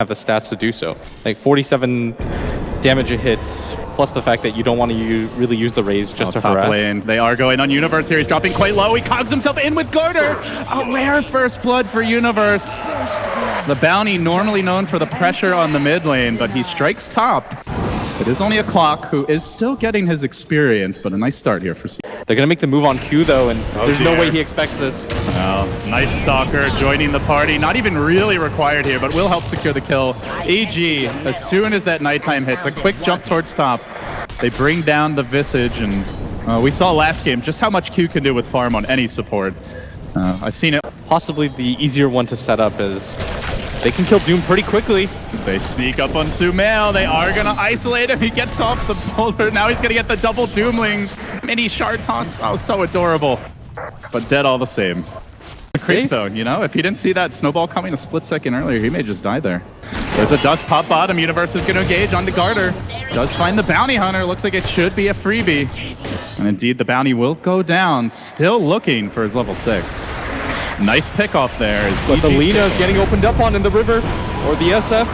have the stats to do so. Like 47 damage it hits, plus the fact that you don't want to really use the raise just to harass. Lane. They are going on Universe here. He's dropping quite low. He cogs himself in with Garter. A rare first blood for Universe. The bounty normally known for the pressure on the mid lane, but he strikes top. It is only a Clock who is still getting his experience, but a nice start here for C. They're going to make the move on Q though, and there's no way he expects this. Night Stalker joining the party. Not even really required here, but will help secure the kill. EG, as soon as that nighttime hits, a quick jump towards top. They bring down the Visage, and we saw last game just how much Q can do with farm on any support. I've seen it. Possibly the easier one to set up is they can kill Doom pretty quickly. They sneak up on Sumail. They are going to isolate him. He gets off the boulder. Now he's going to get the double Doomling. Mini shard toss. Oh, so adorable. But dead all the same. Creep though, you know, if he didn't see that snowball coming a split second earlier, he may just die there. There's a dust pop bottom. Universe is going to engage onto Garter. Does find the bounty hunter. Looks like it should be a freebie. And indeed, the bounty will go down. Still looking for his level 6. Nice pick off there. But the Lina is getting opened up on in the river, or the SF.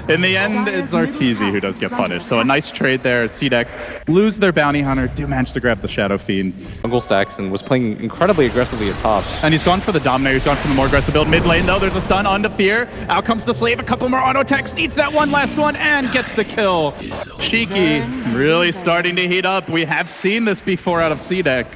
In the end, it's Arteezy who does get punished. So a nice trade there. CDEC lose their bounty hunter, do manage to grab the Shadow Fiend. Jungle stacks and was playing incredibly aggressively at top. And he's gone for the Dominator. He's gone for the more aggressive build. Mid lane, though, there's a stun onto Fear. Out comes the Slave. A couple more auto attacks. Needs that one last one and gets the kill. Shiki really starting to heat up. We have seen this before out of CDEC.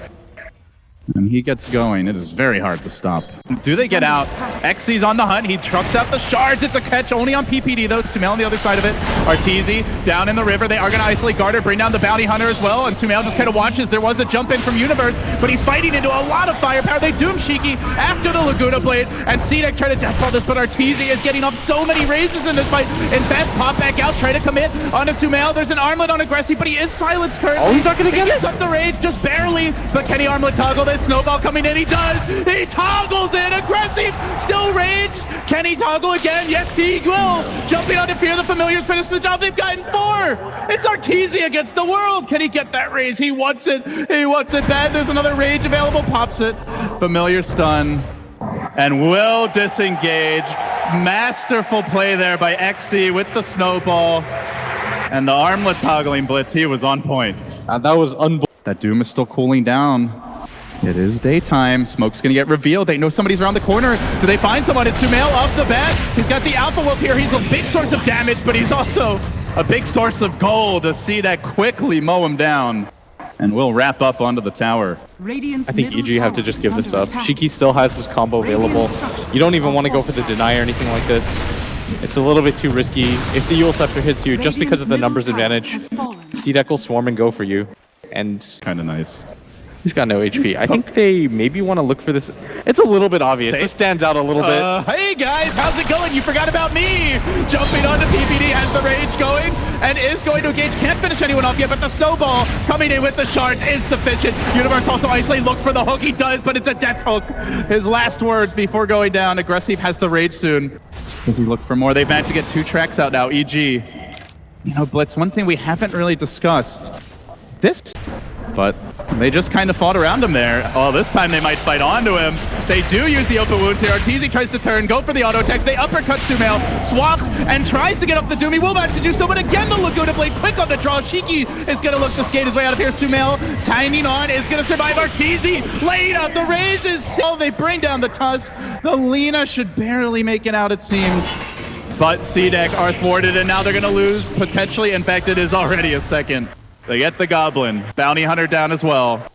And he gets going. It is very hard to stop. Do they get out? Xy's on the hunt. He trucks out the shards. It's a catch only on PPD though. Sumail on the other side of it. Arteezy down in the river. They are going to isolate Garter, bring down the bounty hunter as well. And Sumail just kind of watches. There was a jump in from Universe, but he's fighting into a lot of firepower. They doom Shiki after the Laguna Blade. And CDEC try to deathball this, but Arteezy is getting off so many raises in this fight. In fact, pop back out, try to commit onto Sumail. There's an armlet on Aggressive, but he is silenced currently. Oh, he's not going to get it. He gets up the rage just barely, but can he armlet toggle this? Snowball coming in, he does! He toggles in, Aggressive, still rage! Can he toggle again? Yes, he will! Jumping onto Fear, the Familiars finish the job, they've gotten 4! It's Arteezy against the world! Can he get that raise? He wants it bad, there's another rage available, pops it. Familiar stun, and will disengage. Masterful play there by Xy with the snowball. And the armlet toggling blitz, he was on point. That was unbelievable. That Doom is still cooling down. It is daytime. Smoke's gonna get revealed. They know somebody's around the corner. Do they find someone? It's Sumail off the bat. He's got the Alpha Wolf here. He's a big source of damage, but he's also a big source of gold to see that quickly mow him down. And we'll wrap up onto the tower. I think EG have to just give this up. Shiki still has this combo available. You don't even want to go for the deny or anything like this. It's a little bit too risky. If the Eul Scepter hits you, just because of the numbers advantage, CDEC will swarm and go for you. And kind of nice. He's got no HP. I think they maybe want to look for this. It's a little bit obvious. This stands out a little bit. Hey guys, how's it going? You forgot about me! Jumping onto PPD, has the rage going, and is going to engage. Can't finish anyone off yet, but the snowball coming in with the shards is sufficient. Universe also isolate, looks for the hook. He does, but it's a death hook. His last words before going down. Aggressive has the rage soon. Does he look for more? They've managed to get 2 tracks out now, EG. You know, Blitz, one thing we haven't really discussed. But they just kind of fought around him there. Oh, this time they might fight onto him. They do use the open wounds here. Arteezy tries to turn, go for the auto attacks. They uppercut Sumail, swapped, and tries to get up the Doom. He will manage to do so, but again, the Laguna Blade quick on the draw. Shiki is going to look to skate his way out of here. Sumail, timing on, is going to survive. Arteezy laid out the raises. Oh, they bring down the Tusk. The Lina should barely make it out, it seems. But CDEC are thwarted, and now they're going to lose potentially. In fact, it is already a second. They get the Goblin. Bounty Hunter down as well.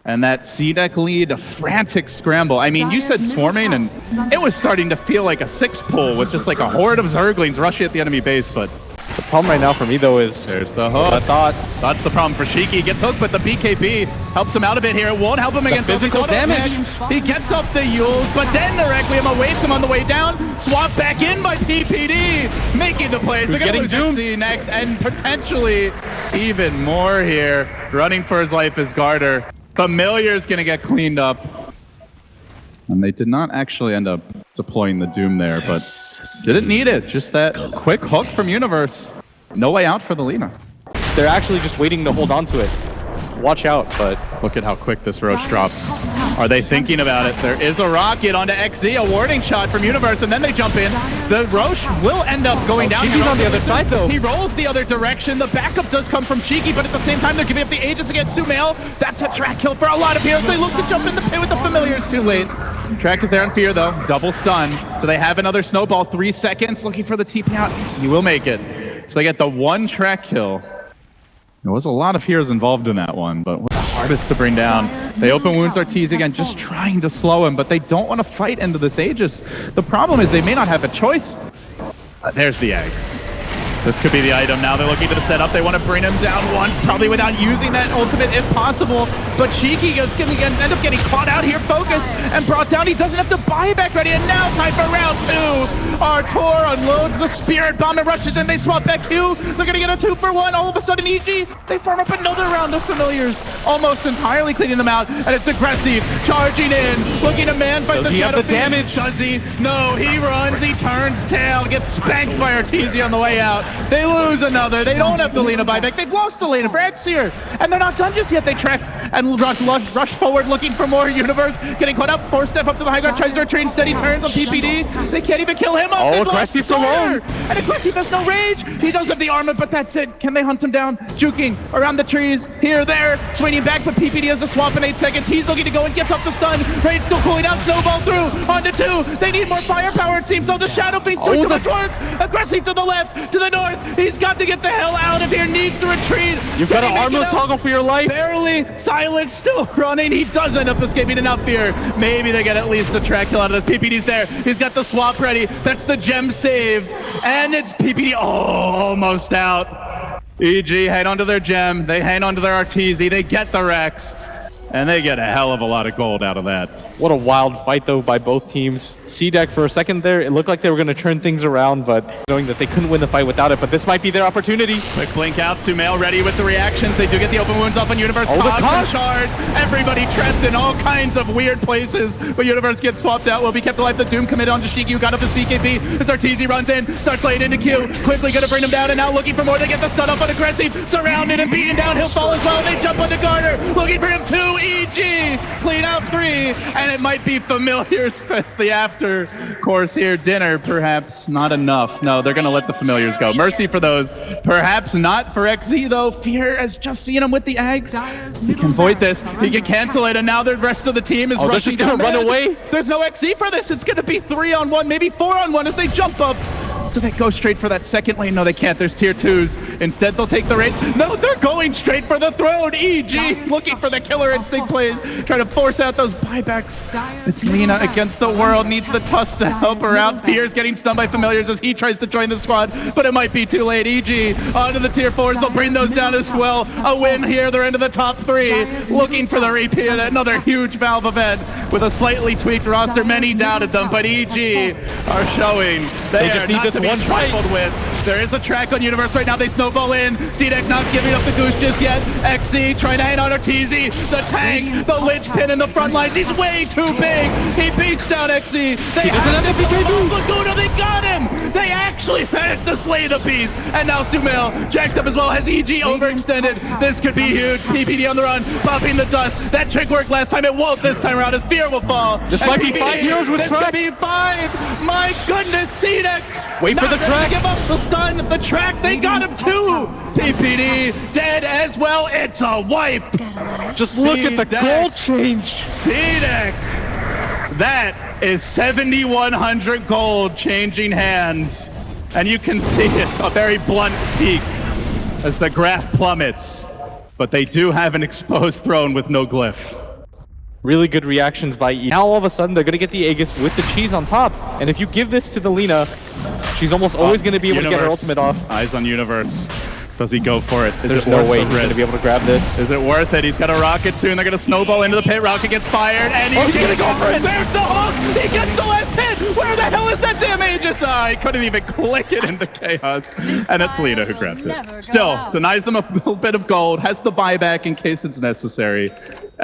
And that CDEC lead, a frantic scramble. I mean, you said swarming, and it was starting to feel like a 6-pull with just like a horde of Zerglings rushing at the enemy base, but the problem right now for me, though, is there's the hook. That's the problem for Shiki. Gets hooked, but the BKB helps him out a bit here. It won't help him against physical damage. He gets up the Euls, but then the Requiem awaits him on the way down. Swap back in by PPD, making the plays. They're going to lose Xy next, and potentially even more here. Running for his life is Garter. Familiar's going to get cleaned up. And they did not actually end up deploying the Doom there, but didn't need it. Just that quick hook from Universe. No way out for the Lina. They're actually just waiting to hold on to it. Watch out, but look at how quick this Roche drops. Are they thinking about it? There is a rocket onto XZ, a warning shot from Universe, and then they jump in. The Roche will end up going down. Cheeky's on the other side, though. He rolls the other direction. The backup does come from Cheeky, but at the same time, they're giving up the Aegis against Sumail. That's a track kill for a lot of heroes. They look to jump in the pit with the familiars too late. Track is there on Fear, though. Double stun. So they have another snowball. 3 seconds. Looking for the TP out. He will make it. So they get the 1 track kill. There was a lot of heroes involved in that one, but the hardest to bring down. They open wounds Arteezy again, just trying to slow him, but they don't want to fight into this Aegis. The problem is they may not have a choice. There's the eggs. This could be the item. Now they're looking to the setup. They want to bring him down once, probably without using that ultimate if possible. But Cheeky is going to end up getting caught out here, focused, and brought down. He doesn't have the buyback ready, and now time for round 2. Artur unloads the Spirit Bomb and rushes in. They swap back Q. They're going to get a 2-for-1. All of a sudden, EG, they farm up another round of familiars, almost entirely cleaning them out, and it's aggressive, charging in, looking to man fight the shadow. Does he have the damage? Does he? No, he runs, he turns tail, gets spanked by Arteezy on the way out. They lose another. They don't have the Lena buyback. They've lost the Lena for Exir, and they're not done just yet. They track and rush forward looking for more. Universe getting caught up. 4-step up to the high ground, tries to retreat, instead he turns on PPD. They can't even kill him. Oh, aggressive alone. And aggressive has no rage. He does have the armor, but that's it. Can they hunt him down? Juking around the trees, here, there, swinging back, but PPD has a swap in 8 seconds. He's looking to go and gets off the stun. Rage still cooling out. Snowball through onto 2. They need more firepower, it seems, though. The Shadow Fiend's doing too much work. Aggressive to the left, to the north. He's got to get the hell out of here. Needs to retreat. You've got an armor toggle for your life. Barely. Silence still running. He does end up escaping enough fear. Maybe they get at least a track kill out of this. PPD's there. He's got the swap ready. That's the gem saved. And it's PPD. Oh, almost out. EG hang onto their gem. They hang onto their Arteezy. They get the Rex. And they get a hell of a lot of gold out of that. What a wild fight, though, by both teams. CDEC, for a second there, it looked like they were going to turn things around, but knowing that they couldn't win the fight without it, but this might be their opportunity. Quick blink out. Sumail ready with the reactions. They do get the open wounds off on Universe. Oh, the Cogs and Cogs. shards. Everybody trapped in all kinds of weird places, but Universe gets swapped out. Will be kept alive. The Doom committed onto Shiki, who got up his BKB. As Arteezy runs in, starts laying into Q. Quickly going to bring him down, and now looking for more to get the stun up on aggressive. Surrounded and beaten down. He'll fall as well. They jump onto Garner. Looking for him 2. EG. Clean out 3. And it might be Familiars Fest, the after course here. Dinner, perhaps not enough. No, they're going to let the Familiars go. Mercy for those. Perhaps not for XZ, though. Fear has just seen him with the eggs. He can void this. He can cancel it, and now the rest of the team is rushing down. Run away. There's no XZ for this. It's going to be 3-on-1, maybe 4-on-1 as they jump up. Do they go straight for that second lane? No, they can't. There's tier 2s. Instead, they'll take the raid. No, they're going straight for the throne. EG looking for the killer instinct plays, trying to force out those buybacks. It's Lena against the world. Needs the Tusk to help her out. Fear's getting stunned by Familiars as he tries to join the squad, but it might be too late. EG onto the tier 4s. They'll bring those down as well. A win here. They're into the top 3. Looking for the repeat. Another huge Valve event with a slightly tweaked roster. Many doubted them, but EG are showing they just are need not this to be one fight. trifled with. There is a track on Universe right now. They snowball in. CDEC not giving up the goose just yet. XZ trying to hang on Arteezy. The tank, the linchpin in the front lines. He's way too big. He beats down XZ. They have to go Laguna. They got him. They actually managed to slay the beast. And now Sumail jacked up as well. Has EG overextended. This could be huge. PPD on the run, popping the dust. That trick worked last time. It won't this time around as Fear will fall. This might be 5 heroes with track. This could be 5. My goodness, CDEC. Wait for the track. Give up the stun. The track, they got him too. PPD dead as well. It's a wipe. Just look at the gold change. CDEC. That is 7,100 gold changing hands. And you can see it, a very blunt peak as the graph plummets. But they do have an exposed throne with no glyph. Really good reactions by E. Now all of a sudden they're going to get the Aegis with the cheese on top. And if you give this to the Lena, she's almost always going to be able to get her ultimate off. Eyes on Universe. Does he go for it? There's no way he's going to be able to grab this. Is it worth it? He's got a rocket soon. They're going to snowball into the pit. Rocket gets fired. And he's going to go for it. There's the hook. He gets the last hit. Where the hell is that damn Aegis? He couldn't even click it into Chaos. And it's Lena who grabs it. Still, denies them a little bit of gold. Has the buyback in case it's necessary.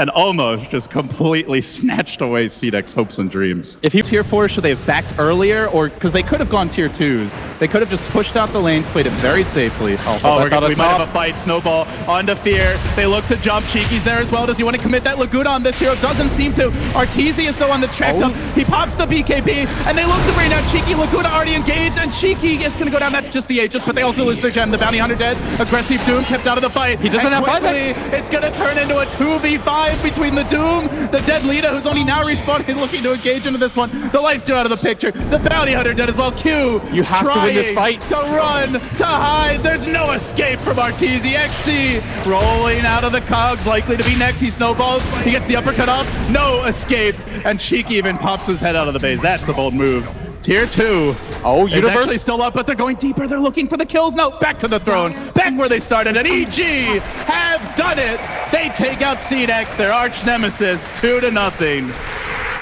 and almost just completely snatched away CDEC's hopes and dreams. If he tier 4, should they have backed earlier? Or because they could have gone tier 2s. They could have just pushed out the lanes, played it very safely. We might have a fight. Snowball onto Fear. They look to jump. Cheeky's there as well. Does he want to commit that Laguna on this hero? Doesn't seem to. Arteezy is though on the track. He pops the BKB, and they look to bring down Cheeky. Laguna already engaged, and Cheeky is going to go down. That's just the Aegis, but they also lose their gem. The Bounty Hunter dead. Aggressive Doom kept out of the fight. He doesn't have quickly, it's going to turn into a 2v5 between the Doom, the dead Lita, who's only now respawned, is looking to engage into this one. The Lifesteal out of the picture. The Bounty Hunter dead as well. Q, you have to win this fight. To run, to hide. There's no escape from Arteezy. XC rolling out of the cogs, likely to be next. He snowballs. He gets the uppercut off. No escape. And Cheeky even pops his head out of the base. That's a bold move. Tier 2. Oh, Universe. It's actually still up, but they're going deeper. They're looking for the kills. No, back to the throne. Back where they started. And EG have done it. They take out CDEC, their arch nemesis, 2-0.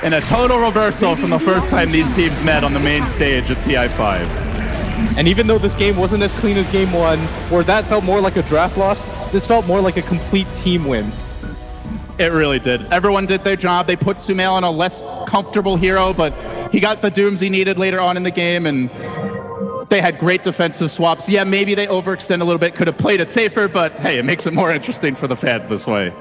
In a total reversal from the first time these teams met on the main stage of TI5. And even though this game wasn't as clean as game 1, where that felt more like a draft loss, this felt more like a complete team win. It really did. Everyone did their job. They put Sumail on a less comfortable hero, but he got the dooms he needed later on in the game, and they had great defensive swaps. Yeah, maybe they overextend a little bit, could have played it safer, but hey, it makes it more interesting for the fans this way.